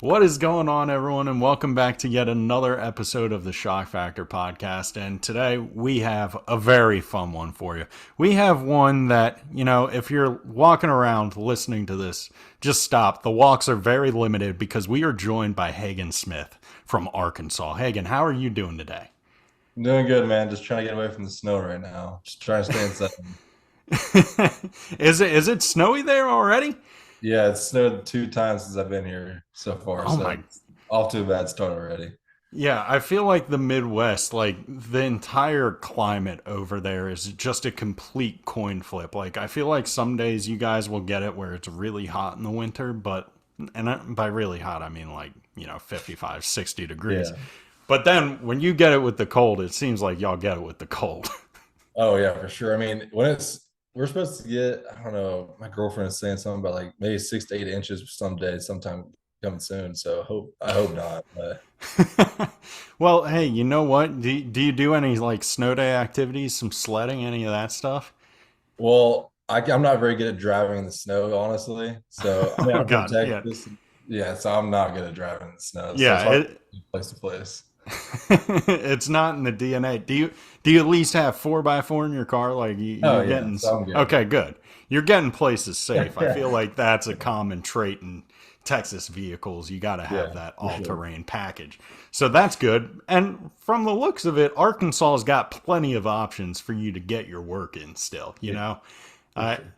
What is going on, everyone, and welcome back to yet another episode of the Schoch Factor Podcast. And today we have a very fun one for you. We have one that, if you're walking around listening to this, just stop. The walks are very limited because we are joined by Hagen Smith from Arkansas. Hagen, how are you doing today? I'm doing good, man. Just trying to get away from the snow right now. Just trying to stay inside. Is it snowy there already? Yeah, it's snowed 2 times since I've been here so far, Oh so my. it's off to a bad start already. Yeah, I feel like the Midwest, like the entire climate over there is just a complete coin flip. Like, I feel like some days you guys will get it where it's really hot in the winter, by really hot, I mean like, 55, 60 degrees. Yeah. But then when you get it with the cold, it seems like y'all get it with the cold. Oh yeah, for sure. I mean, we're supposed to get, I don't know, my girlfriend is saying something about like maybe 6 to 8 inches some days, sometime coming soon. So I hope not. But Well, hey, you know what? Do you do any like snow day activities, some sledding, any of that stuff? well, I'm not very good at driving in the snow, honestly. So I mean, Oh, I'm from God. Yeah. Texas. Yeah, so I'm not good at driving in the snow. So it's Yeah. hard to get place to place. It's not in the DNA. Do you at least have 4x4 in your car? Like Oh you're yeah, getting so I'm good. okay, good. You're getting places safe. I Yeah, feel like that's a common trait in Texas vehicles. You got to have yeah, that for sure. all-terrain package. So that's good. And from the looks of it, Arkansas's got plenty of options for you to get your work in still, Yeah, for I sure.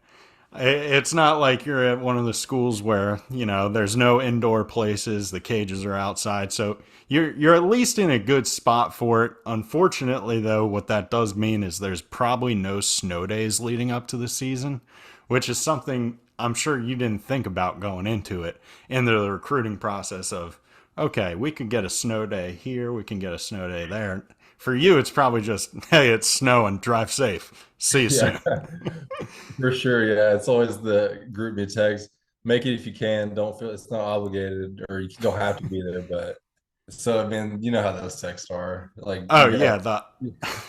it's not like you're at one of the schools where, there's no indoor places, the cages are outside. So you're at least in a good spot for it. Unfortunately, though, what that does mean is there's probably no snow days leading up to the season, which is something I'm sure you didn't think about going into it in the recruiting process of, okay, we could get a snow day here, we can get a snow day there. For you, it's probably just, hey, it's snowing, drive safe. See you Yeah, soon. for sure. Yeah, it's always the group me text. Make it if you can. Don't feel it's not obligated, or you don't have to be there. But so I mean, you know how those texts are. Like Oh you yeah, got, the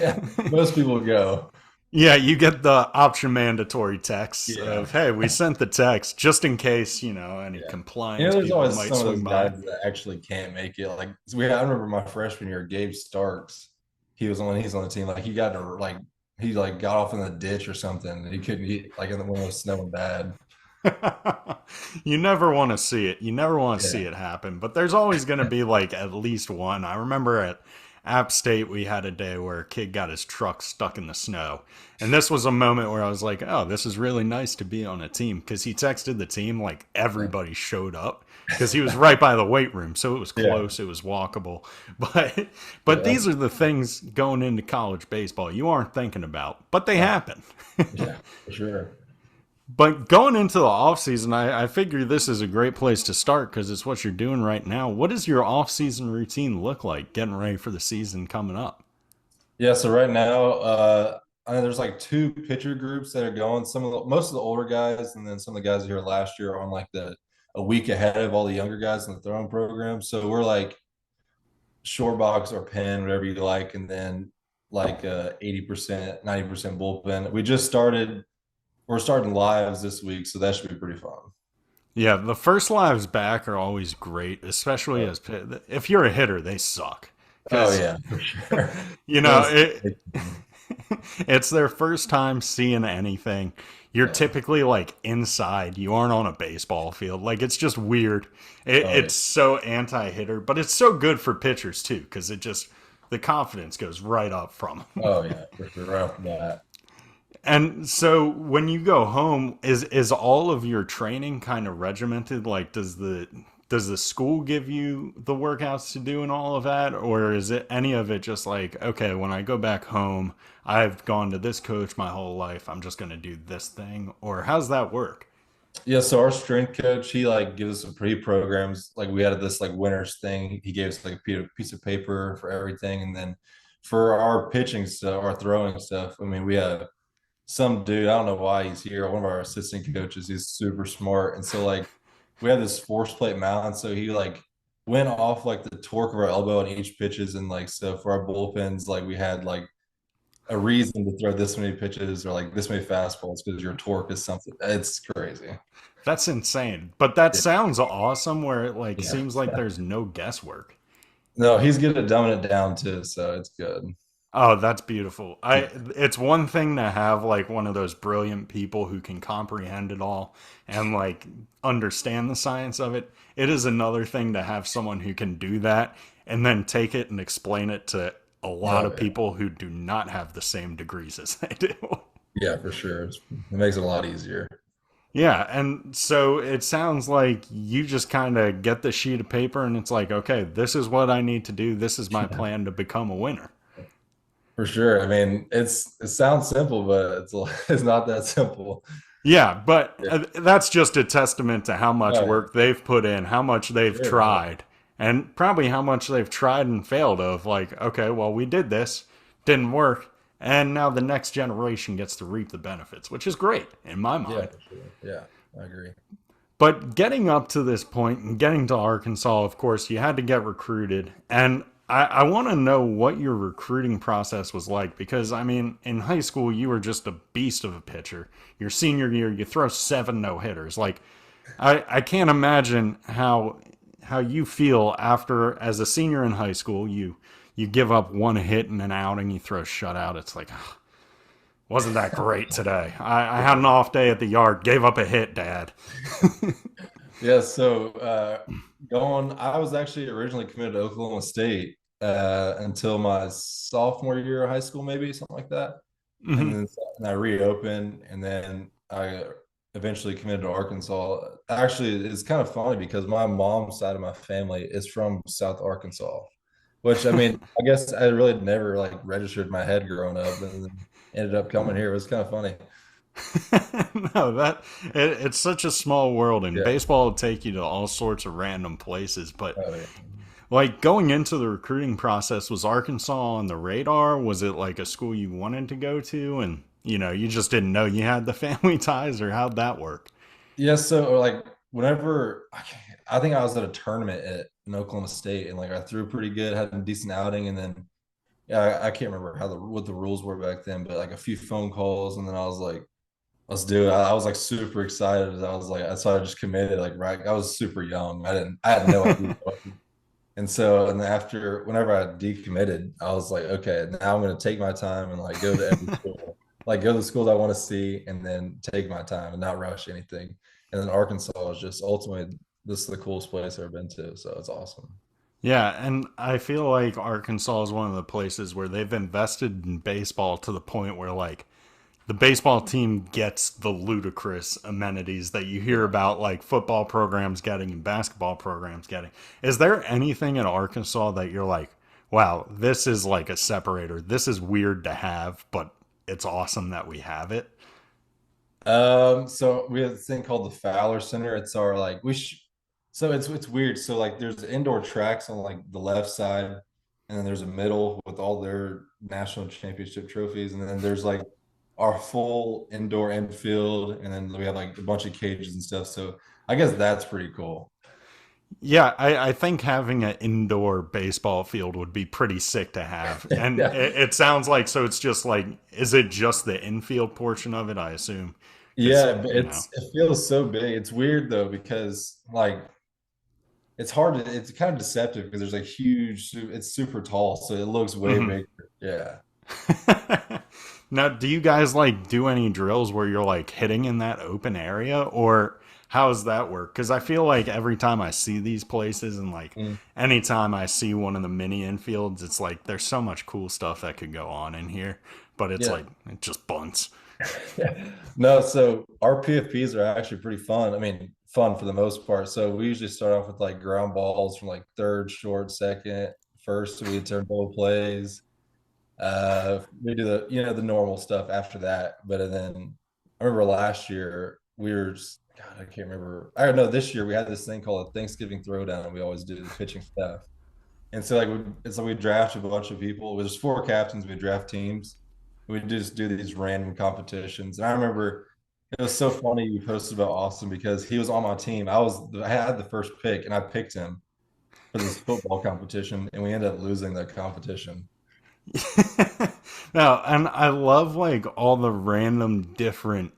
yeah, most people go. yeah, you get the option mandatory texts Yeah, of, hey, we sent the text just in case, any yeah. compliance There's people always might some of those swing by. guys that actually can't make it. Like I remember my freshman year, Gabe Starks. He's on the team. Like he got to like he like got off in the ditch or something. And he couldn't eat like when it was snowing bad. You never want to see it. You never want to see Yeah. it happen. But there's always going to be like at least one. I remember at App State, we had a day where a kid got his truck stuck in the snow. And this was a moment where I was like, oh, this is really nice to be on a team. Because he texted the team, like everybody showed up. Because he was right by the weight room, so it was Yeah. close, it was walkable. But but Yeah. these are the things going into college baseball you aren't thinking about, but they Oh, happen. yeah, for sure. But going into the off season, I figure this is a great place to start because it's what you're doing right now. What does your off season routine look like getting ready for the season coming up? Yeah, so right now, I know there's like two pitcher groups that are going. Most of the older guys, and then some of the guys here last year are on like the a week ahead of all the younger guys in the throwing program. So we're like short box or pen, whatever you like, and then like 80%, 90% bullpen. We're starting lives this week, so that should be pretty fun. Yeah, the first lives back are always great, especially Oh, as if you're a hitter, they suck oh because yeah, for sure. you know Those, it, it's their first time seeing anything. You're yeah. typically like inside. You aren't on a baseball field. Like it's just weird. Oh yeah. It's so anti-hitter, but it's so good for pitchers too because it just the confidence goes right up from them. Oh yeah, for sure. Right off the bat. And so when you go home, is all of your training kind of regimented? Like does the school give you the workouts to do and all of that, or is it any of it just like, okay, when I go back home, I've gone to this coach my whole life, I'm just going to do this thing, or how's that work? Yeah, so our strength coach, he like gives us some pre-programs. Like we had this like winners thing. He gave us like a piece of paper for everything. And then for our pitching stuff, our throwing stuff, I mean, we have some dude, I don't know why he's here, one of our assistant coaches, he's super smart. And so like we had this force plate mound. So he like went off like the torque of our elbow on each pitches. And like so for our bullpens, like we had like a reason to throw this many pitches or like this many fastballs because your torque is something. It's crazy. That's insane. But that Yeah. sounds awesome where it like Yeah. seems like there's no guesswork. No, he's good at dumbing it down too, so it's good. Oh, that's beautiful. Yeah. It's one thing to have like one of those brilliant people who can comprehend it all and like understand the science of it. It is another thing to have someone who can do that and then take it and explain it to a lot No, of people who do not have the same degrees as they do. yeah, for sure. It makes it a lot easier. Yeah, and so it sounds like you just kind of get the sheet of paper and it's like, okay, this is what I need to do. This is my plan to become a winner. For sure. I mean, it sounds simple, but it's not that simple. Yeah, but Yeah. that's just a testament to how much Oh, yeah. work they've put in, how much they've Sure. Yeah. tried, and probably how much they've tried and failed of like, okay, well, we did this, didn't work, and now the next generation gets to reap the benefits, which is great in my Yeah, mind. for sure. Yeah, I agree. But getting up to this point and getting to Arkansas, of course, you had to get recruited. And I want to know what your recruiting process was like because, I mean, in high school, you were just a beast of a pitcher. Your senior year, you throw 7 no hitters. Like, I can't imagine how you feel after, as a senior in high school, you give up 1 hit in an outing, you throw a shutout. It's like, "Ah, wasn't that great today? I had an off day at the yard, gave up a hit, Dad." Yeah, so I was actually originally committed to Oklahoma State until my sophomore year of high school, maybe something like that. And Hmm. then and I reopened, and then I eventually committed to Arkansas. Actually, it's kind of funny because my mom's side of my family is from South Arkansas, which I mean, I guess I really never like registered in my head growing up, and then ended up coming here. It was kind of funny. No, it's such a small world, and Yeah. baseball will take you to all sorts of random places. But Oh, yeah. like going into the recruiting process, was Arkansas on the radar? Was it like a school you wanted to go to, and you just didn't know you had the family ties, or how'd that work? Yeah, so like whenever I think I was at a tournament in Oklahoma State and like I threw pretty good, had a decent outing, and then yeah, I can't remember what the rules were back then, but like a few phone calls, and then I was like, let's do it. I was like super excited. I was like, so I just committed like right. I was super young. I had no idea. And so, and then after, whenever I decommitted, I was like, okay, now I'm going to take my time and like go to every school, like go to the schools I want to see, and then take my time and not rush anything. And then Arkansas is just ultimately this is the coolest place I've ever been to. So it's awesome. Yeah, and I feel like Arkansas is one of the places where they've invested in baseball to the point where like the baseball team gets the ludicrous amenities that you hear Yeah. about like football programs getting and basketball programs getting. Is there anything in Arkansas that you're like, wow, this is like a separator. This is weird to have, but it's awesome that we have it. So we have this thing called the Fowler Center. It's our like so it's weird. So like there's indoor tracks on like the left side, and then there's a middle with all their national championship trophies, and then there's like our full indoor infield, and then we have like a bunch of cages and stuff. So I guess that's pretty cool. Yeah, I think having an indoor baseball field would be pretty sick to have. And Yeah. it sounds like, so it's just like, is it just the infield portion of it, I assume? Because, Yeah, but it feels so big. It's weird though because like it's kind of deceptive because there's like it's super tall, so it looks way mhm. bigger. Yeah. Now, do you guys like do any drills where you're like hitting in that open area, or how does that work? Because I feel like every time I see these places and like Mm. anytime I see one of the mini infields, it's like there's so much cool stuff that could go on in here, but it's Yeah. like it just bunts. Yeah. No, so our PFPs are actually pretty fun. I mean, fun for the most part. So we usually start off with like ground balls from like third, short, second, first. We turn double plays. We do the normal stuff after that. But then I remember last year we were just, God, I can't remember. I don't know. This year we had this thing called a Thanksgiving Throwdown, and we always do the pitching staff. And so it's like we draft a bunch of people. There's 4 captains. We draft teams. We just do these random competitions. And I remember it was so funny you posted about Austin because he was on my team. I had the first pick and I picked him for this football competition, and we ended up losing that competition. No, and I love like all the random different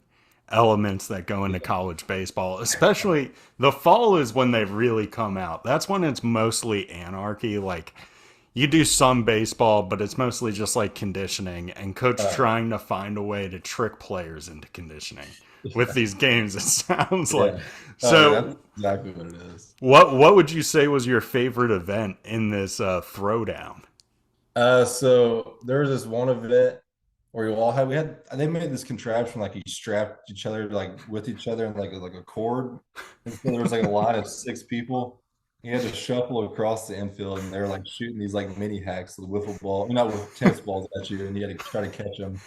elements that go into college baseball, especially the fall is when they really come out. That's when it's mostly anarchy. Like you do some baseball, but it's mostly just like conditioning and coach Uh, trying to find a way to trick players into conditioning with these games, it sounds like. yeah. Oh yeah, that's So exactly what it is. what would you say was your favorite event in this throwdown? So there was this one event where we had they made this contraption like you strapped each other like with each other and like a cord. And so there was like a line of six people. You had to shuffle across the infield and they're like shooting these like mini hacks with wiffle ball, not with tennis balls at you, and you had to try to catch them.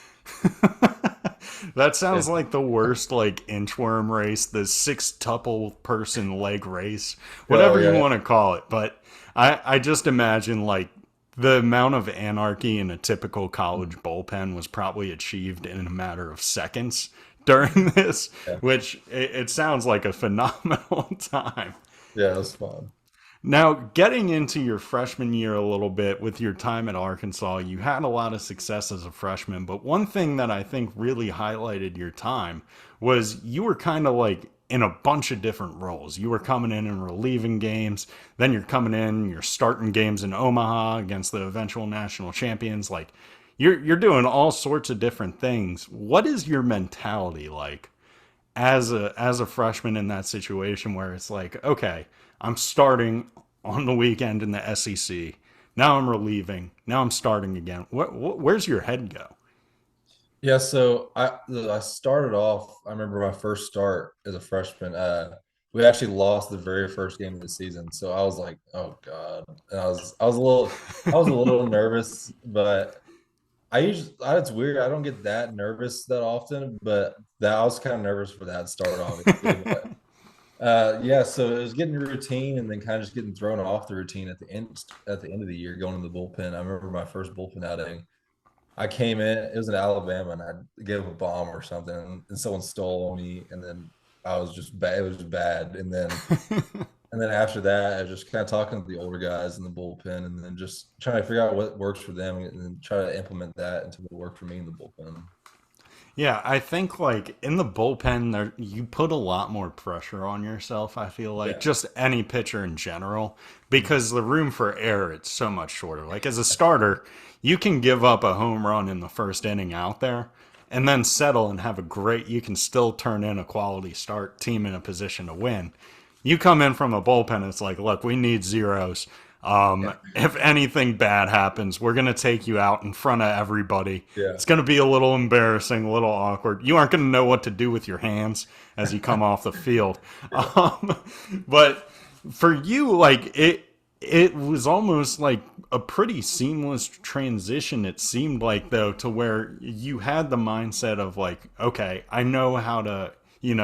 That Yeah. sounds like the worst like inchworm race, the six-tuple person leg race, Oh whatever you yeah. want to call it. But I just imagine like the amount of anarchy in a typical college bullpen was probably achieved in a matter of seconds during this, Yeah. which it sounds like a phenomenal time. Yeah, it was fun. Now, getting into your freshman year a little bit with your time at Arkansas, you had a lot of success as a freshman, but one thing that I think really highlighted your time was you were kind of like in a bunch of different roles. You were coming in and relieving games, then you're coming in, you're starting games in Omaha against the eventual national champions. Like you're doing all sorts of different things. What is your mentality like as a freshman in that situation where it's like, okay, I'm starting on the weekend in the SEC. Now I'm relieving. Now I'm starting again. Where's your head go? Yeah, so I started off. I remember my first start as a freshman. We actually lost the very first game of the season, so I was like, "Oh God!" And I was a little nervous, but it's weird. I don't get that nervous that often, but that I was kind of nervous for that start, obviously. But yeah, so it was getting a routine and then kind of just getting thrown off the routine at the end of the year, going to the bullpen. I remember my first bullpen outing. I came in, it was in Alabama, and I gave up a bomb or something, and someone stole me, and then I was just bad. It was bad, and then after that, I was just kind of talking to the older guys in the bullpen, and then just trying to figure out what works for them, and then try to implement that into what worked for me in the bullpen. Yeah, I think like in the bullpen there you put a lot more pressure on yourself, I feel like Yeah. just any pitcher in general because the room for error it's so much shorter. Like as a starter, you can give up a home run in the first inning out there and then settle and have a great you can still turn in a quality start, team in a position to win. You come in from a bullpen, it's like, look, we need zeros. Yeah. If anything bad happens, we're going to take you out in front of everybody. Yeah. It's going to be a little embarrassing, a little awkward. You aren't going to know what to do with your hands as you come off the field. Yeah. But for you, like it was almost like a pretty seamless transition. It seemed like though to where you had the mindset of like, okay, I know how to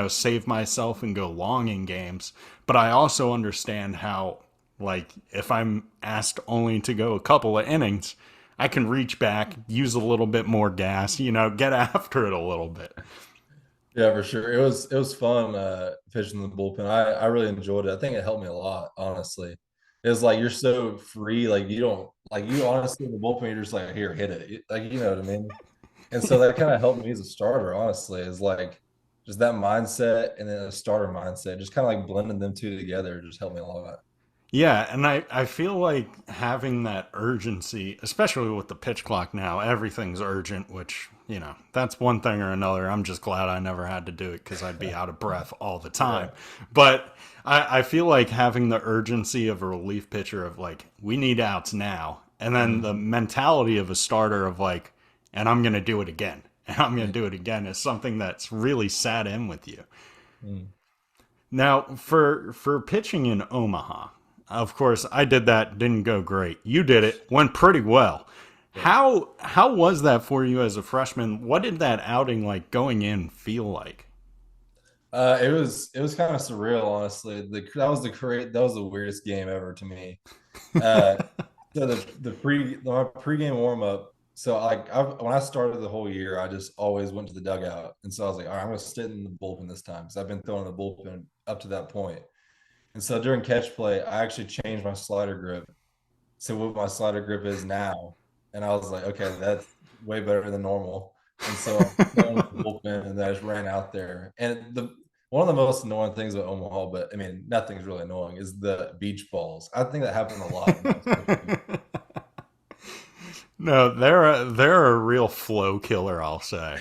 save myself and go long in games, but I also understand how like if I'm asked only to go a couple of innings, I can reach back, use a little bit more gas, get after it a little bit. Yeah, for sure. It was fun pitching the bullpen. I really enjoyed it. I think it helped me a lot, honestly. It's like you're so free, like you don't like you honestly in the bullpen, you're just like here, hit it. Like you know what I mean? And so that kind of helped me as a starter, honestly, is like just that mindset and then a starter mindset, just kind of like blending them two together just helped me a lot. Yeah, and I feel like having that urgency, especially with the pitch clock now, everything's urgent, which, that's one thing or another. I'm just glad I never had to do it because I'd be out of breath all the time. Yeah. But I feel like having the urgency of a relief pitcher of like, we need outs now. And then the Mhm. mentality of a starter of like, and I'm going to do it again. And I'm going to Yeah. do it again is something that's really sat in with you. Mm. Now, for pitching in Omaha, of course, I did that. Didn't go great. You did it. Went pretty well. Yeah. How was that for you as a freshman? What did that outing like going in feel like? It was kind of surreal, honestly. That was the weirdest game ever to me. Uh, so my pregame warm up. So when I started the whole year, I just always went to the dugout, and so I was like, all right, I'm going to sit in the bullpen this time because I've been throwing the bullpen up to that point. And so during catch play, I actually changed my slider grip. So what my slider grip is now. and I was like, okay, that's way better than normal. And so I'm going to the bullpen, and then I just ran out there. And the one of the most annoying things about Omaha, but I mean, nothing's really annoying, is the beach balls. I think that happened a lot when I was pitching. No, they're a real flow killer, I'll say.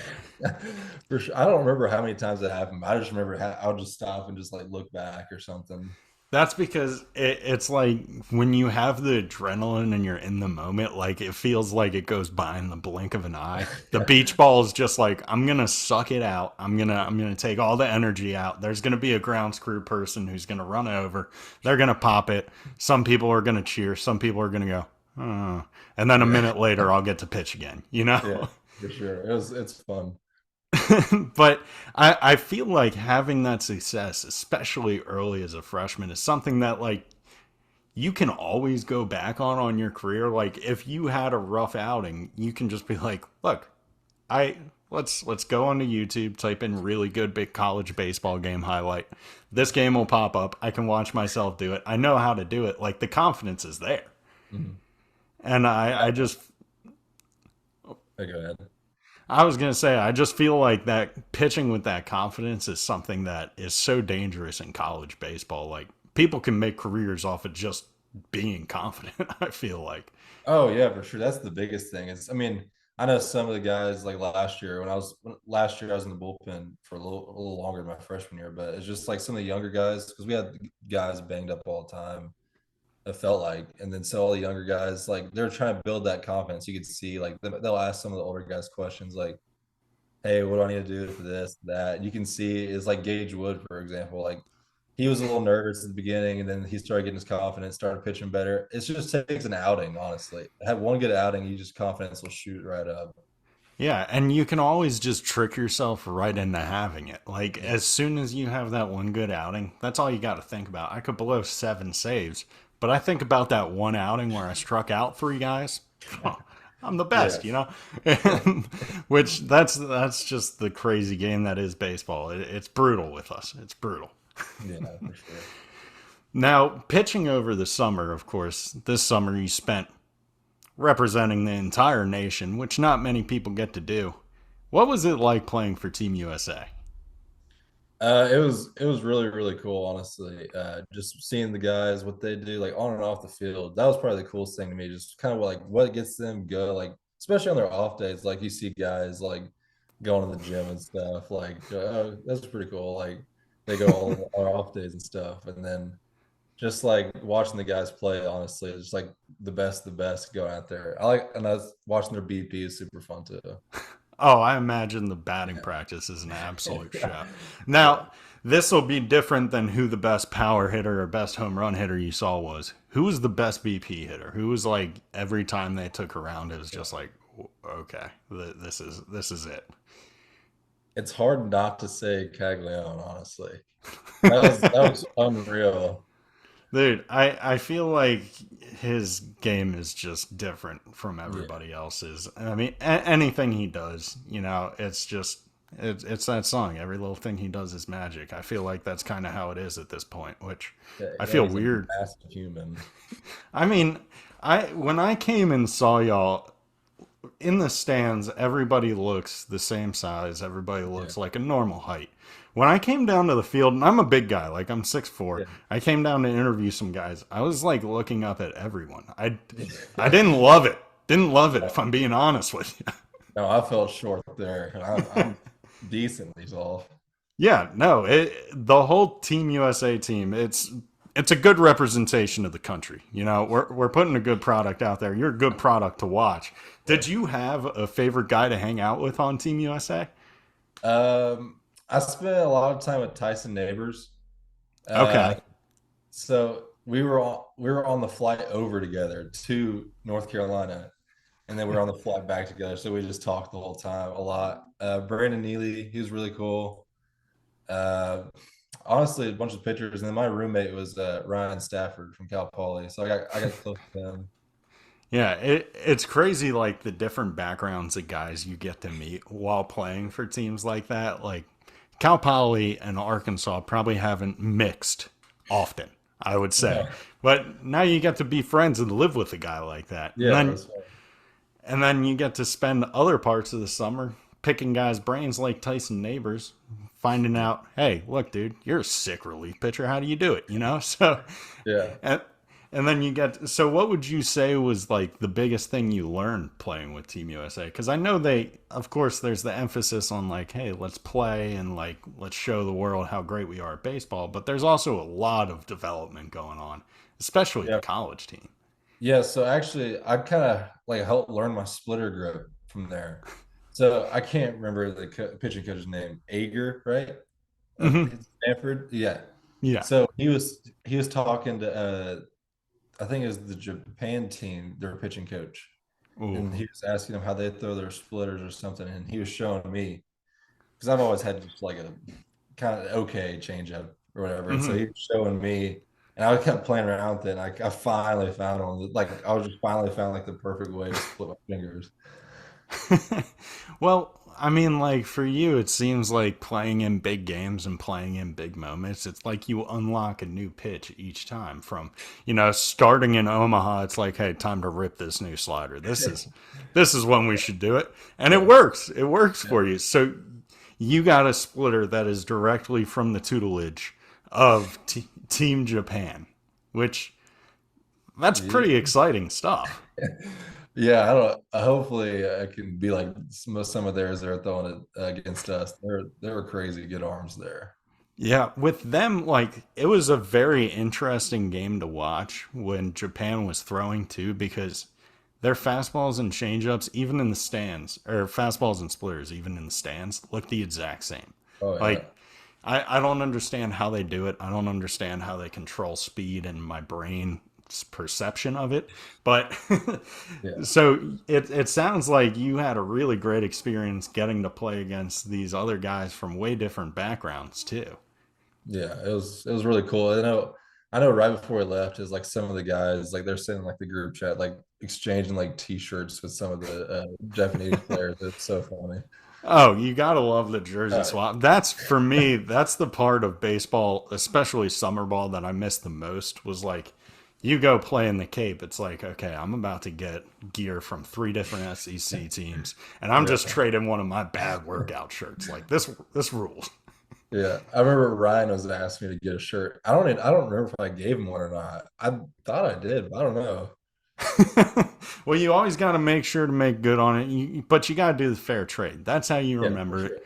For sure. I don't remember how many times that happened. I just remember I'll just stop and just like look back or something. That's because it's like when you have the adrenaline and you're in the moment, like it feels like it goes by in the blink of an eye. The beach ball is just like, I'm gonna suck it out. I'm gonna take all the energy out. There's gonna be a grounds crew person who's gonna run over. They're gonna pop it. Some people are gonna cheer. Some people are gonna go, oh. And then a Yeah, minute later, I'll get to pitch again. You yeah, know. for sure. It's fun. But I feel like having that success, especially early as a freshman, is something that like you can always go back on your career. Like if you had a rough outing, you can just be like, look, I let's go onto YouTube, type in really good big college baseball game highlight. This game will pop up. I can watch myself do it. I know how to do it. Like the confidence is there. Mhm. And I just Okay, go ahead. I was gonna say, I just feel like that pitching with that confidence is something that is so dangerous in college baseball. Like people can make careers off of just being confident. I feel like, Oh yeah, for sure. That's the biggest thing. Is I mean, I know some of the guys like last year I was in the bullpen for a little longer than my freshman year, but it's just like some of the younger guys because we had guys banged up all the time. It felt like, and then so all the younger guys like they're trying to build that confidence. You could see like they'll ask some of the older guys questions like, "Hey, what do I need to do for this, that?" You can see is like Gage Wood, for example. Like he was a little nervous at the beginning, and then he started getting his confidence, started pitching better. It just takes an outing, honestly. Have one good outing, you just confidence will shoot right up. yeah, and you can always just trick yourself right into having it. Like Yeah. as soon as you have that one good outing, that's all you got to think about. I could blow 7 saves, but I think about that one outing where I struck out 3 guys. I'm the best, you Yes. know. Yeah. Which that's just the crazy game that is baseball. It's brutal with us. It's brutal. Yeah, for sure. Now, pitching over the summer, of course, this summer you spent representing the entire nation, which not many people get to do. What was it like playing for Team USA? It was really really cool, honestly. Just seeing the guys what they do like on and off the field. That was probably the coolest thing to me. Just kind of like what gets them go, like especially on their off days. Like you see guys like going to the gym and stuff. Like oh, that's pretty cool. Like they go all on off days and stuff, and then just like watching the guys play. Honestly, it's just like the best go out there. I like and I was watching their BP is super fun too. Oh, I imagine the batting Yeah, practice is an absolute yeah, show. yeah. Now, this will be different than who the best power hitter or best home run hitter you saw was. Who was the best BP hitter? Who was like every time they took a round, it was just like, okay, this is it. It's hard not to say Caglione, honestly. That was unreal. Dude, I feel like his game is just different from Yeah. everybody else's. I mean, anything he does, it's just it's that song. Every little thing he does is magic. I feel like that's kind of how it is at this point, which Yeah, I yeah, feel he's a weird. massive human. I mean, I when I came and saw y'all in the stands, everybody looks the same size. Everybody Yeah. looks like a normal height. When I came down to the field, and I'm a big guy, like I'm 6'4", Yeah. I came down to interview some guys. I was like looking up at everyone. I didn't love it. Didn't love it, if I'm being honest with you. No, I fell short there. I'm decently tall. Yeah, no, the whole Team USA team, it's a good representation of the country. We're putting a good product out there. You're a good product to watch. Yeah. Did you have a favorite guy to hang out with on Team USA? I spent a lot of time with Tyson Neighbors. Uh, Okay. so we were on the flight over together to North Carolina, and then we were on the flight back together. So we just talked the whole time a lot. Brandon Neely, he was really cool. Uh, honestly, a bunch of pictures, and then my roommate was Ryan Stafford from Cal Poly, so I got close to him. Yeah, it's crazy like the different backgrounds of guys you get to meet while playing for teams like that. Like Cal Poly and Arkansas probably haven't mixed often, I would say. Yeah, But now you get to be friends and live with a guy like that. And yeah, then that's fine. And then you get to spend other parts of the summer picking guys' brains like Tyson Neighbors, finding out, hey, look, dude, you're a sick relief pitcher. How do you do it? You know? So, Yeah. and, and then you get, so what would you say was like the biggest thing you learned playing with Team USA? Because I know of course, there's the emphasis on like, hey, let's play and like, let's show the world how great we are at baseball. But there's also a lot of development going on, especially the Yeah. college team. Yeah. So actually, I kind of like helped learn my splitter grip from there. So I can't remember the pitching coach's name, Ager, right? Hmm. Stanford. Yeah. Yeah. So he was talking to I think it was the Japan team, their pitching coach, Ooh. and he was asking them how they throw their splitters or something, and he was showing me because I've always had just like a kind of okay changeup or whatever, and so Hmm. he was showing me, and I kept playing around with it. And I finally found one, like I was just finally found like the perfect way to split my fingers. Well, I mean, like for you, it seems like playing in big games and playing in big moments. It's like you unlock a new pitch each time. From starting in Omaha, it's like, hey, time to rip this new slider. This is when we should do it, and it Yeah, works. It works yeah, for you. So you got a splitter that is directly from the tutelage of Team Japan, which that's pretty yeah. exciting stuff. Yeah, I don't. Hopefully, I can be like some of theirs. They're throwing it against us. They were crazy good arms there. Yeah, with them, like, it was a very interesting game to watch when Japan was throwing too, because their fastballs and changeups, even in the stands, or fastballs and splitters, even in the stands, look the exact same. Oh Like, yeah, I don't understand how they do it. I don't understand how they control speed and my brain's perception of it. But yeah, so it sounds like you had a really great experience getting to play against these other guys from way different backgrounds too. yeah. It was really cool. I know. Right before we left, is like some of the guys like they're sending like the group chat, like exchanging like T-shirts with some of the Japanese players. It's so funny. Oh, you gotta love the jersey Uh, swap. That's for me. That's the part of baseball, especially summer ball, that I miss the most. Was like, you go play in the Cape. It's like, okay, I'm about to get gear from three different SEC teams, and I'm just yeah, trading one of my bad workout shirts. Like this rules. yeah. I remember Ryan was asking me to get a shirt. I don't remember if I gave him one or not. I thought I did, but I don't know. Well, you always got to make sure to make good on it, but you got to do the fair trade. That's how you Yeah, for remember it. sure.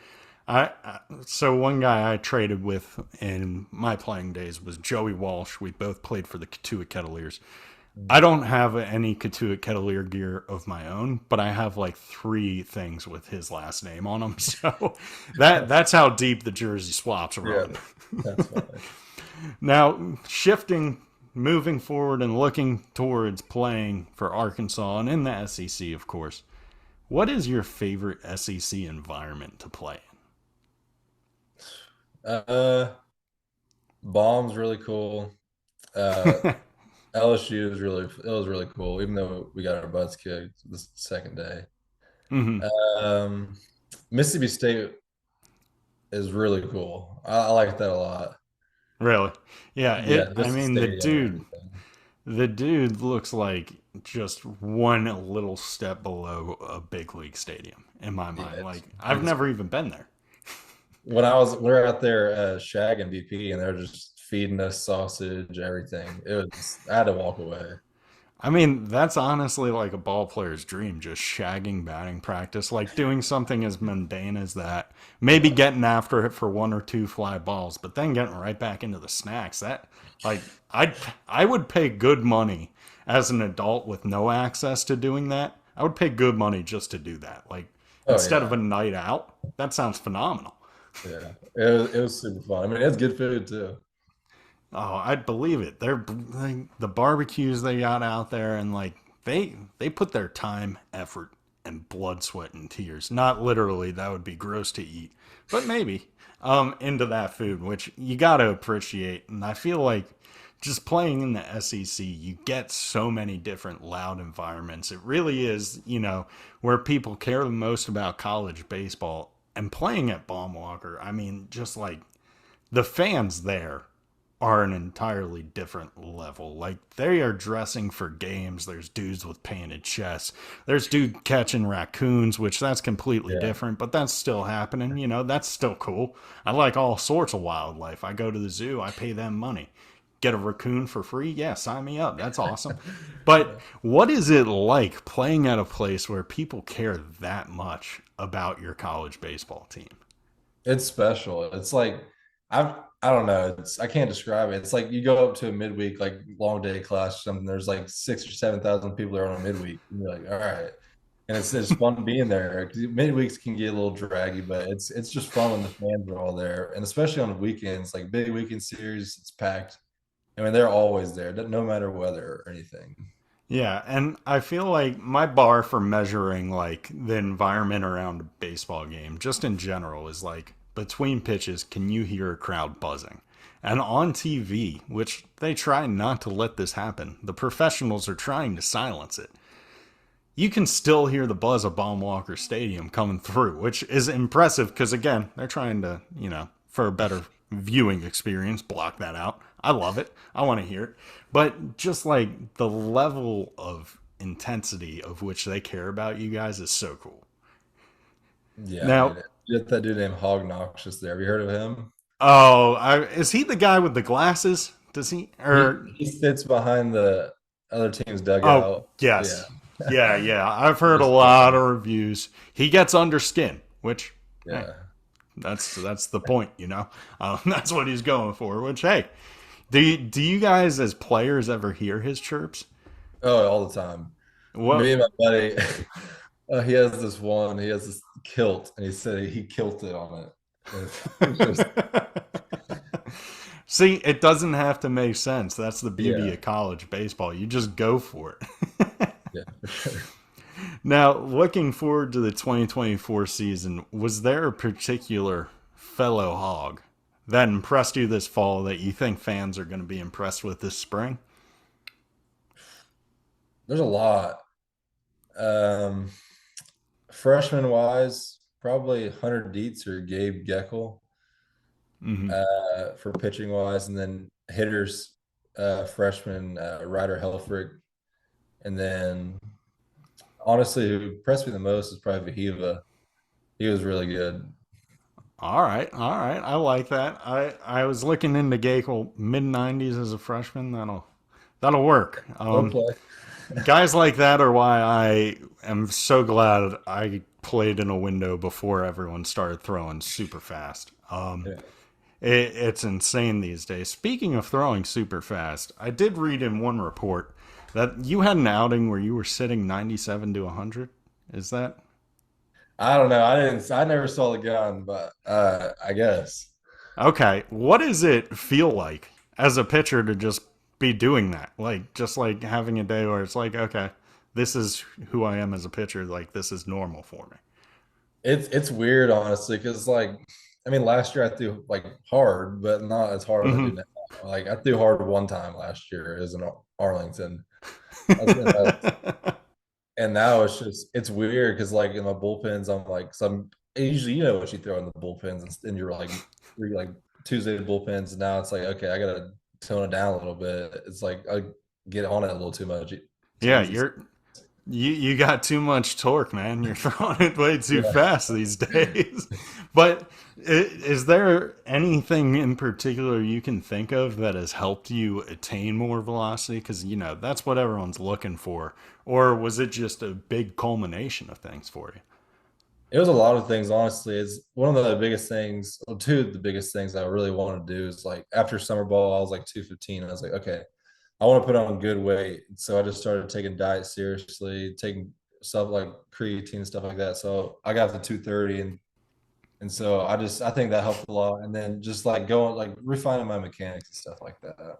So one guy I traded with in my playing days was Joey Walsh. We both played for the Katuitt Kettleers. I don't have any Katuitt Kettleer gear of my own, but I have like three things with his last name on them. So that's how deep the jersey swaps Yeah, run. that's funny. Now, moving forward and looking towards playing for Arkansas and in the SEC, of course, what is your favorite SEC environment to play Uh, Bomb's really cool. Uh, in? LSU it was really cool, even though we got our butts kicked the second day. Hmm. Um, Mississippi State is really cool. I like that a lot. Really? Yeah. Yeah, I just the mean, stadium and everything. the dude looks like just one little step below a big league stadium in my Yeah, mind. Like I've it's never even been there. we were out there shagging BP and they're just feeding us sausage, everything. I had to walk away. I mean, that's honestly like a ball player's dream, just shagging batting practice, like doing something as mundane as that. Maybe Yeah. getting after it for one or two fly balls, but then getting right back into the snacks. That like I would pay good money as an adult with no access to doing that. I would pay good money just to do that. Like Oh instead of yeah. a night out. That sounds phenomenal. Yeah. It was super fun. I mean, it's good food too. Oh, I'd believe it. The barbecues they got out there, and like they put their time, effort, and blood, sweat, and tears. Not literally, that would be gross to eat, but maybe into that food, which you got to appreciate. And I feel like just playing in the SEC, you get so many different loud environments. It really is, where people care the most about college baseball and playing at Baum Walker. I mean, just like the fans there. are an entirely different level. Like, they are dressing for games. There's dudes with painted chests. There's dude catching raccoons, which that's completely Yeah. different, but that's still happening. You know, that's still cool. I like all sorts of wildlife. I go to the zoo, I pay them money. Get a raccoon for free? Yeah, sign me up. That's awesome. But what is it like playing at a place where people care that much about your college baseball team? It's special. It's like I don't know. I can't describe it. It's like you go up to a midweek like long day class or something. There's like 6 or 7 thousand people there on a midweek. And you're like, all right. And it's fun being there. Midweeks can get a little draggy, but it's just fun when the fans are all there. And especially on the weekends, like big weekend series, it's packed. I mean, they're always there, no matter weather or anything. Yeah, and I feel like my bar for measuring like the environment around a baseball game, just in general, is like between pitches, can you hear a crowd buzzing? And on TV, which they try not to let this happen, the professionals are trying to silence it. You can still hear the buzz of Baum-Walker Stadium coming through, which is impressive because, again, they're trying to, for a better viewing experience, block that out. I love it. I want to hear it. But just like the level of intensity of which they care about you guys is so cool. Yeah, Now, dude. You got that dude named Hog Noxious there. Have you heard of him? is he the guy with the glasses? Does he? He Or he sits behind the other team's oh, dugout. Yeah. yes, yeah. I've heard a Just lot of reviews. He gets under skin, which hey, yeah. that's the point, you know. That's what he's going for. Which hey, do you guys as players ever hear his chirps? Oh, all the time. Me What? and my buddy, he has this one. He has this kilt, and he said he kilted on it. It's just See, it doesn't have to make sense. That's the beauty yeah, of college baseball. You just go for it. yeah, for sure. Now, looking forward to the 2024 season, was there a particular fellow hog that impressed you this fall that you think fans are going to be impressed with this spring? There's a lot. Um, Freshman wise, probably Hunter Dietz or Gabe Geckel Hmm. for pitching wise, and then hitters, freshman Ryder Helfrich, and then honestly, who impressed me the most is probably Vahiva. He was really good. All right. I like that. I was looking into Gakel mid 90s as a freshman. That'll work. He'll play. Guys like that are why I am so glad I played in a window before everyone started throwing super fast. Yeah. It's insane these days. Speaking of throwing super fast, I did read in one report that you had an outing where you were sitting 97 to 100. Is that I don't know. I didn't. I never saw the gun, but I guess okay? What does it feel like as a pitcher to just be doing that? Like, just like having a day where it's like, okay, this is who I am as a pitcher. Like, this is normal for me. it's weird, honestly, because like I mean, last year I threw like hard, but not as hard as I do Hmm. now. Like I threw hard one time last year as in Arlington. That's- And now it's weird because like in my bullpens, I'm like some usually you know what you throw in the bullpens and you're like Tuesday bullpens. And now it's like okay, I gotta tone it down a little bit. It's like I get on it a little too much, too Yeah, easy. you got too much torque, man. You're throwing it way too Yeah. fast these days. But is there anything in particular you can think of that has helped you attain more velocity? Because that's what everyone's looking for. Or was it just a big culmination of things for you? It was a lot of things, honestly. It's one of the biggest things, well, two of the biggest things I really want to do is like after summer ball, I was like 215. I was like, okay, I want to put on good weight. So I just started taking diet seriously, taking stuff like creatine, stuff like that. So I got to 230 and so I think that helped a lot. And then just like going like refining my mechanics and stuff like that.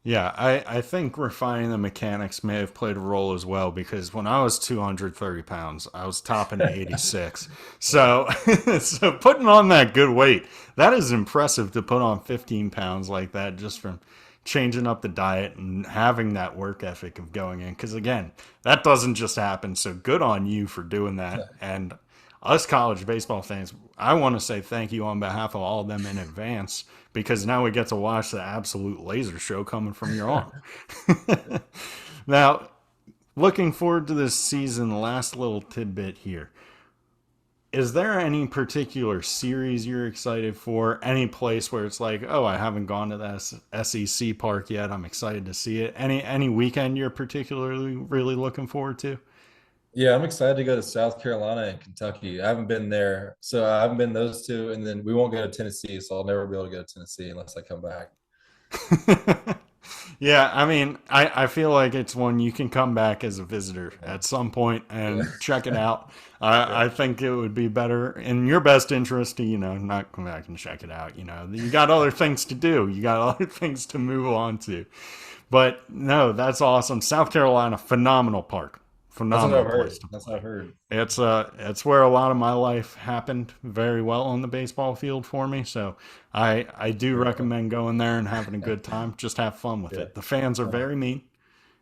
Yeah, I think refining the mechanics may have played a role as well because when I was 230 pounds, I was topping at 86. So, so putting on that good weight, that is impressive to put on 15 pounds like that just from changing up the diet and having that work ethic of going in. Because again, that doesn't just happen. So good on you for doing that. And us college baseball fans, I want to say thank you on behalf of all of them in advance because now we get to watch the absolute laser show coming from your arm. Now, looking forward to this season, last little tidbit here. Is there any particular series you're excited for? Any place where it's like, oh, I haven't gone to the SEC park yet. I'm excited to see it. Any weekend you're particularly really looking forward to? Yeah, I'm excited to go to South Carolina and Kentucky. I haven't been there, so I haven't been those two, and then we won't go to Tennessee, so I'll never be able to go to Tennessee unless I come back. Yeah, I mean, I feel like it's one you can come back as a visitor Yeah, at some point and yeah, check it out. yeah. I think it would be better in your best interest to, not come back and check it out. You got other things to do. You got other things to move on to. But no, that's awesome. South Carolina, phenomenal park. That's what I've Phenomenal heard. place to That's what play. I've heard. It's where a lot of my life happened very well on the baseball field for me. So I do Yeah, recommend going there and having a good time. Just have fun with yeah. it. The fans are very mean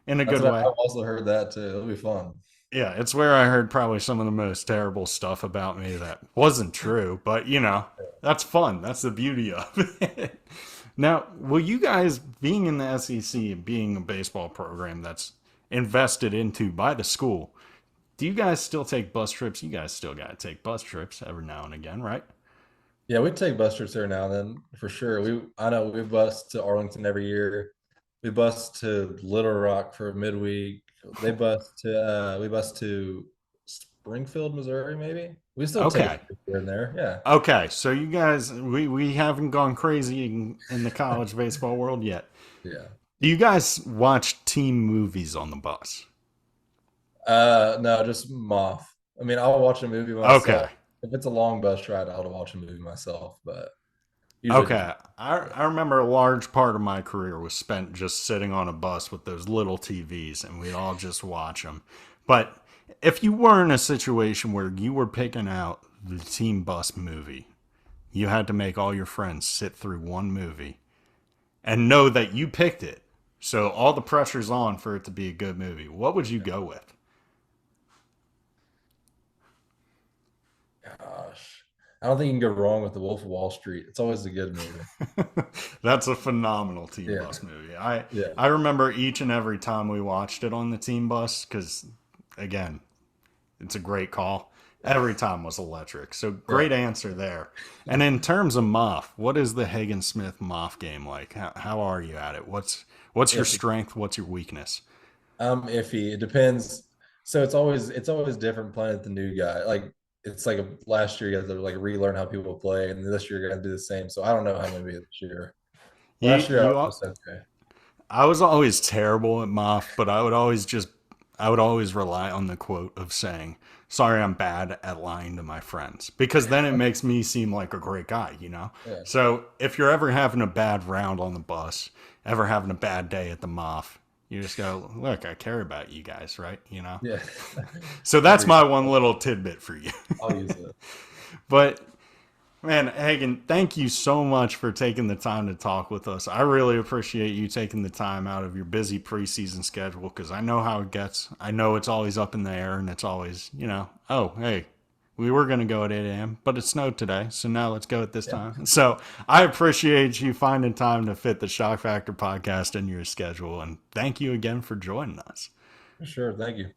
in a That's good what way. I've also heard that too. It'll be fun. Yeah, it's where I heard probably some of the most terrible stuff about me that wasn't true, but that's fun. That's the beauty of it. Now, will you guys being in the SEC and being a baseball program that's invested into by the school, do you guys still take bus trips? You guys still got to take bus trips every now and again, right? Yeah, we take bus trips every now and then for sure. I know we bus to Arlington every year. We bus to Little Rock for midweek. We bus to Springfield, Missouri, maybe. We still take Okay. trips here and there. Yeah. Okay. So you guys, we haven't gone crazy in the college baseball world yet. Yeah. Do you guys watch team movies on the bus? No, just Moth. I mean, I'll watch a movie Okay. myself. If it's a long bus ride, I'll watch a movie myself, but usually just Okay. I remember a large part of my career was spent just sitting on a bus with those little TVs and we'd all just watch them. But if you were in a situation where you were picking out the team bus movie, you had to make all your friends sit through one movie and know that you picked it. So all the pressure's on for it to be a good movie. What would you go with? gosh. I don't think you can go wrong with The Wolf of Wall Street. It's always a good movie. That's a phenomenal team Yeah. bus movie. I Yeah. I remember each and every time we watched it on the team bus because again, it's a great call. Every time was electric. So Yeah. great answer there. And in terms of Moff, what is the Hagen Smith Moff game like? How are you at it? What's your Iffy. strength? What's your weakness? I'm iffy. It depends. So it's always different playing with the new guy. Like it's like last year you had to like relearn how people play, and this year you're gonna do the same. So I don't know how I'm gonna be this year. You Last year I you was just okay. I was always terrible at Moff, but I would always rely on the quote of saying, "Sorry, I'm bad at lying to my friends," because then it makes me seem like a great guy. Yeah. So if you're ever having a bad round on the bus, ever having a bad day at the Moff, you just go, "Look, I care about you guys, right?" Yeah. So that's Agreed. my one little tidbit for you. I'll use it. But man, Hagen, thank you so much for taking the time to talk with us. I really appreciate you taking the time out of your busy preseason schedule because I know how it gets. I know it's always up in the air and it's always, oh, hey, we were going to go at 8 a.m., but it snowed today. So now let's go at this Yeah. time. So I appreciate you finding time to fit the Schoch Factor podcast in your schedule. And thank you again for joining us. For sure. Thank you.